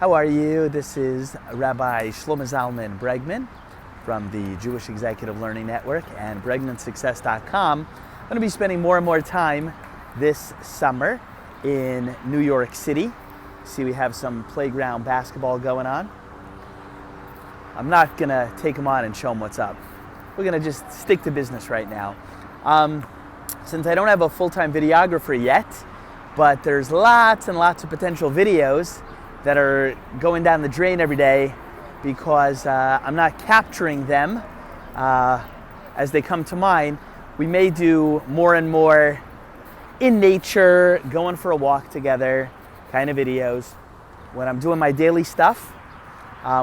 How are you? This is Rabbi Shlomo Zalman Bregman from the Jewish Executive Learning Network and BregmanSuccess.com. I'm going to be spending more and more time this summer in New York City. See, we have some playground basketball going on. I'm not going to take them on and show them what's up. We're going to just stick to business right now. Since I don't have a full-time videographer yet, but there's lots and lots of potential videos that are going down the drain every day because I'm not capturing them as they come to mind. We may do more and more in nature, going for a walk together kind of videos when I'm doing my daily stuff,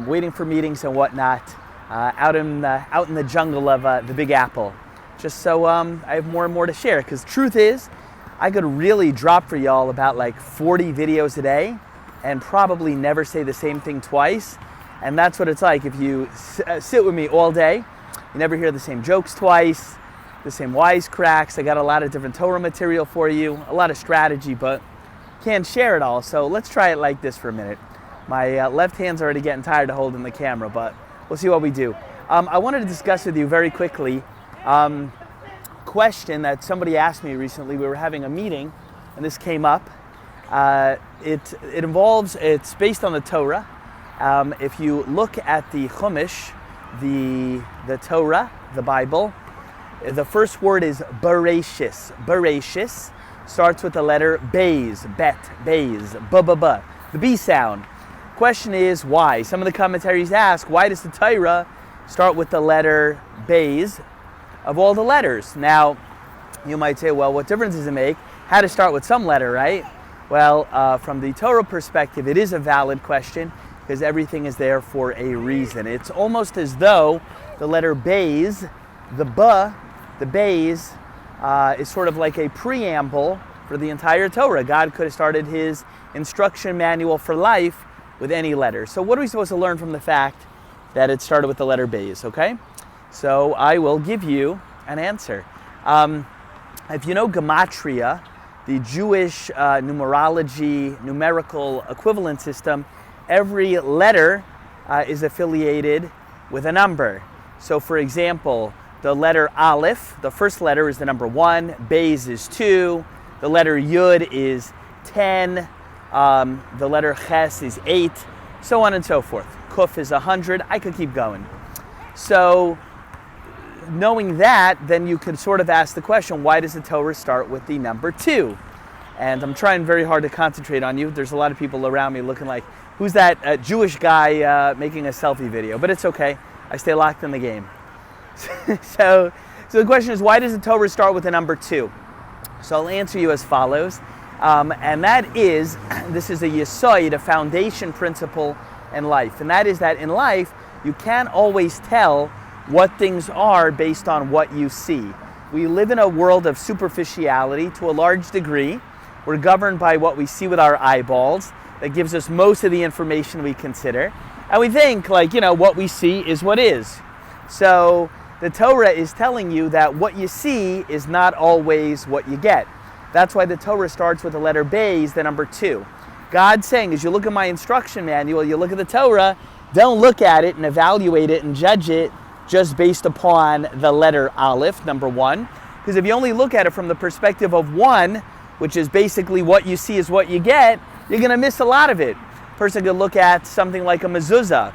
waiting for meetings and whatnot, out in the jungle of the Big Apple, just so I have more and more to share. Because truth is, I could really drop for y'all about like 40 videos a day and probably never say the same thing twice. And that's what it's like if you sit with me all day. You never hear the same jokes twice, the same wisecracks. I got a lot of different Torah material for you, a lot of strategy, but can't share it all. So let's try it like this for a minute. My left hand's already getting tired of holding the camera, but we'll see what we do. I wanted to discuss with you very quickly question that somebody asked me recently. We were having a meeting and this came up. It's based on the Torah. If you look at the Chumash, the Torah, the Bible, the first word is Bereshis. Bereshis starts with the letter Beis, Bet, Beis, B, the B sound. Question is why? Some of the commentaries ask, why does the Torah start with the letter Beis of all the letters? Now, you might say, well, what difference does it make? Had to start with some letter, right? Well, from the Torah perspective, it is a valid question because everything is there for a reason. It's almost as though the letter Beis, the Beis, is sort of like a preamble for the entire Torah. God could have started his instruction manual for life with any letter. So what are we supposed to learn from the fact that it started with the letter Beis, okay? So I will give you an answer. If you know Gematria, the Jewish numerology, numerical equivalent system, every letter is affiliated with a number. So for example, the letter Aleph, the first letter is the number 1, Beis is 2, the letter Yud is 10, the letter Ches is 8, so on and so forth. Kuf is 100, I could keep going. So knowing that, then you could sort of ask the question, why does the Torah start with the number 2? And I'm trying very hard to concentrate on you. There's a lot of people around me looking like, who's that Jewish guy making a selfie video? But it's okay, I stay locked in the game. So the question is, why does the Torah start with the number 2? So I'll answer you as follows. And that is, this is a yesod, a foundation principle in life. And that is that in life, you can't always tell what things are based on what you see. We live in a world of superficiality to a large degree. We're governed by what we see with our eyeballs. That gives us most of the information we consider. And we think, what we see is what is. So the Torah is telling you that what you see is not always what you get. That's why the Torah starts with the letter Beis, the number 2. God's saying, as you look at my instruction manual, you look at the Torah, don't look at it and evaluate it and judge it just based upon the letter Aleph, number 1. Because if you only look at it from the perspective of 1, which is basically what you see is what you get, you're going to miss a lot of it. A person could look at something like a mezuzah,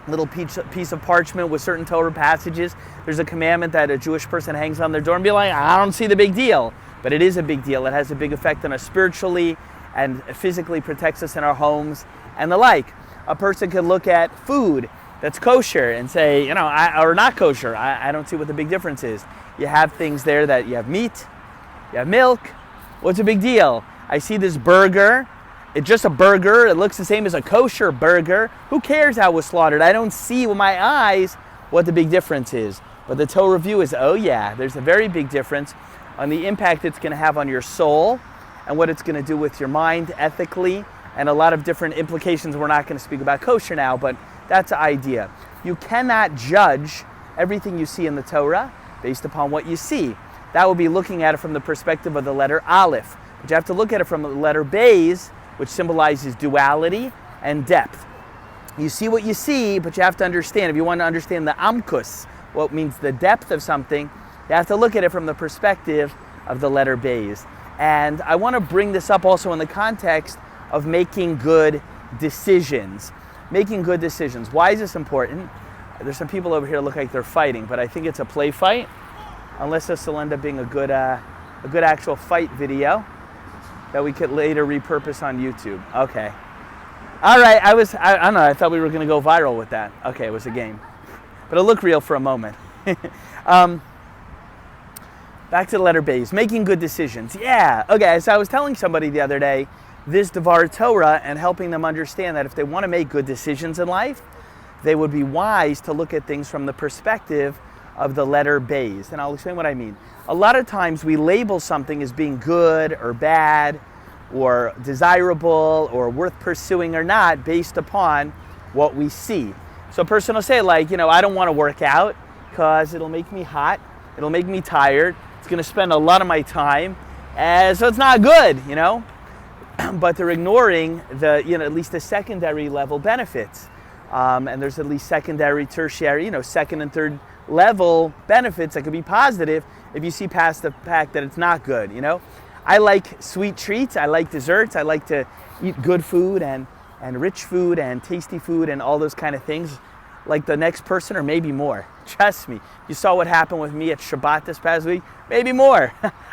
a little piece of parchment with certain Torah passages. There's a commandment that a Jewish person hangs on their door and be like, I don't see the big deal. But it is a big deal. It has a big effect on us spiritually and physically protects us in our homes and the like. A person could look at food that's kosher and say, or not kosher. I don't see what the big difference is. You have things there that you have meat, you have milk. What's a big deal? I see this burger. It's just a burger. It looks the same as a kosher burger. Who cares how it was slaughtered? I don't see with my eyes what the big difference is. But the Torah view is, oh yeah, there's a very big difference on the impact it's going to have on your soul and what it's going to do with your mind ethically, and a lot of different implications. We're not going to speak about kosher now, but that's the idea. You cannot judge everything you see in the Torah based upon what you see. That would be looking at it from the perspective of the letter Aleph. But you have to look at it from the letter Beis, which symbolizes duality and depth. You see what you see, but you have to understand. If you want to understand the amkus, what means the depth of something, you have to look at it from the perspective of the letter Beis. And I want to bring this up also in the context of making good decisions. Making good decisions. Why is this important? There's some people over here that look like they're fighting, but I think it's a play fight, unless this will end up being a good actual fight video that we could later repurpose on YouTube. Okay. All right, I don't know, I thought we were going to go viral with that. Okay, it was a game. But it looked real for a moment. Back to the letter Beis, making good decisions. Yeah, okay, so I was telling somebody the other day this Devar Torah and helping them understand that if they want to make good decisions in life, they would be wise to look at things from the perspective of the letter Beis. And I'll explain what I mean. A lot of times we label something as being good or bad or desirable or worth pursuing or not based upon what we see. So a person will say like, I don't want to work out because it'll make me hot, it'll make me tired, it's going to spend a lot of my time, and so it's not good, But they're ignoring the, at least the secondary level benefits. And there's at least secondary, tertiary, second and third level benefits that could be positive if you see past the fact that it's not good, I like sweet treats, I like desserts, I like to eat good food and rich food and tasty food and all those kind of things like the next person or maybe more. Trust me, you saw what happened with me at Shabbat this past week, maybe more.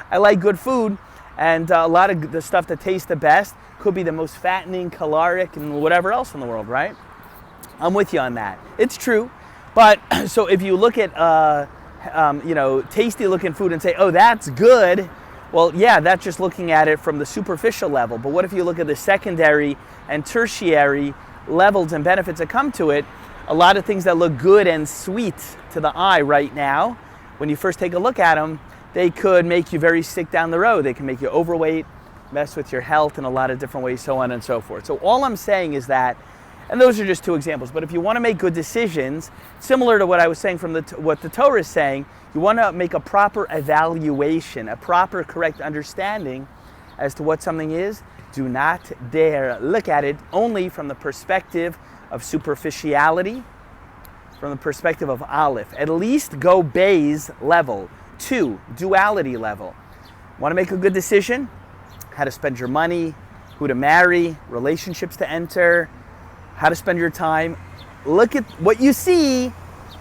I like good food, and a lot of the stuff that tastes the best could be the most fattening, caloric, and whatever else in the world, right? I'm with you on that. It's true. But so if you look at, tasty looking food and say, oh, that's good. Well, yeah, that's just looking at it from the superficial level. But what if you look at the secondary and tertiary levels and benefits that come to it? A lot of things that look good and sweet to the eye right now, when you first take a look at them, they could make you very sick down the road. They can make you overweight, mess with your health in a lot of different ways, so on and so forth. So all I'm saying is that, and those are just two examples, but if you want to make good decisions, similar to what I was saying from what the Torah is saying, you want to make a proper evaluation, a proper correct understanding as to what something is. Do not dare look at it only from the perspective of superficiality, from the perspective of Aleph. At least go Beis level. 2, duality level. Want to make a good decision? How to spend your money, who to marry, relationships to enter, how to spend your time. Look at what you see,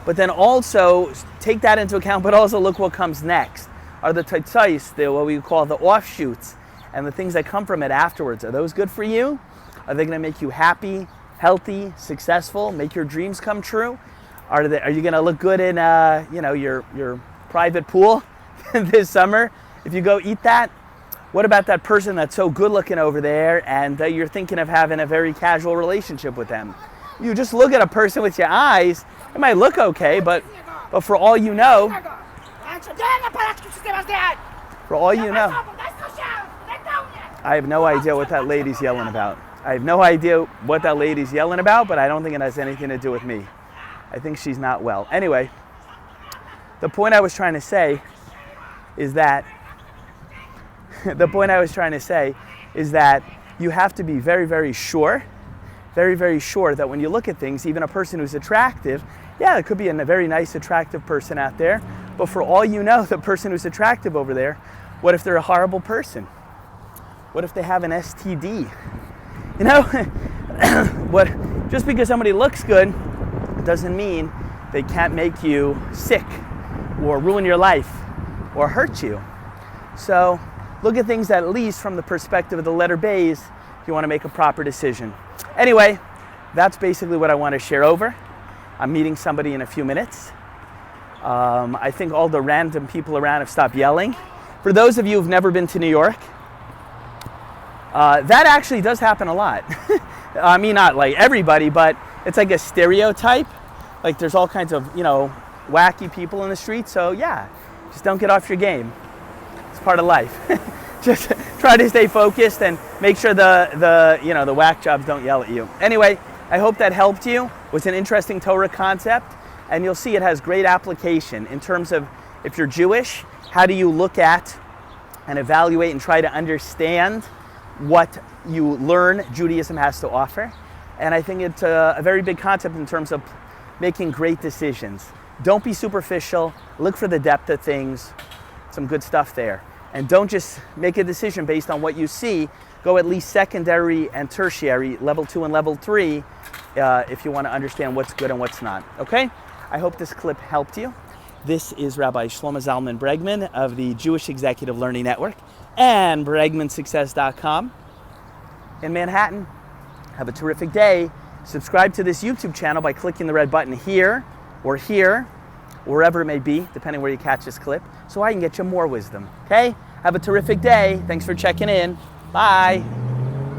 but then also take that into account, but also look what comes next. Are the taitzais, what we call the offshoots, and the things that come from it afterwards, are those good for you? Are they going to make you happy, healthy, successful, make your dreams come true? Are you going to look good in your private pool this summer if you go eat that? What about that person that's so good looking over there and you're thinking of having a very casual relationship with them? You just look at a person with your eyes, it might look okay, but for all you know, I have no idea what that lady's yelling about. I have no idea what that lady's yelling about, but I don't think it has anything to do with me. I think she's not well. Anyway, the point I was trying to say is that you have to be very, very sure that when you look at things, even a person who's attractive, yeah, it could be a very nice, attractive person out there, but for all you know, the person who's attractive over there, what if they're a horrible person? What if they have an STD? Just because somebody looks good doesn't mean they can't make you sick or ruin your life or hurt you. So look at things at least from the perspective of the letter Beis if you want to make a proper decision. Anyway, that's basically what I want to share over. I'm meeting somebody in a few minutes. I think all the random people around have stopped yelling. For those of you who've never been to New York, that actually does happen a lot. I mean, not like everybody, but it's like a stereotype. Like there's all kinds of, wacky people in the street. So yeah, just don't get off your game. It's part of life. Just try to stay focused and make sure the whack jobs don't yell at you. Anyway, I hope that helped you. It was an interesting Torah concept, and you'll see it has great application in terms of if you're Jewish, how do you look at and evaluate and try to understand what you learn Judaism has to offer, And I think it's a very big concept in terms of making great decisions. Don't be superficial. Look for the depth of things. Some good stuff there. And don't just make a decision based on what you see. Go at least secondary and tertiary, level 2 and level 3, if you want to understand what's good and what's not. Okay? I hope this clip helped you. This is Rabbi Shlomo Zalman Bregman of the Jewish Executive Learning Network and BregmanSuccess.com in Manhattan. Have a terrific day. Subscribe to this YouTube channel by clicking the red button here, wherever it may be, depending where you catch this clip, so I can get you more wisdom. Okay? Have a terrific day. Thanks for checking in. Bye.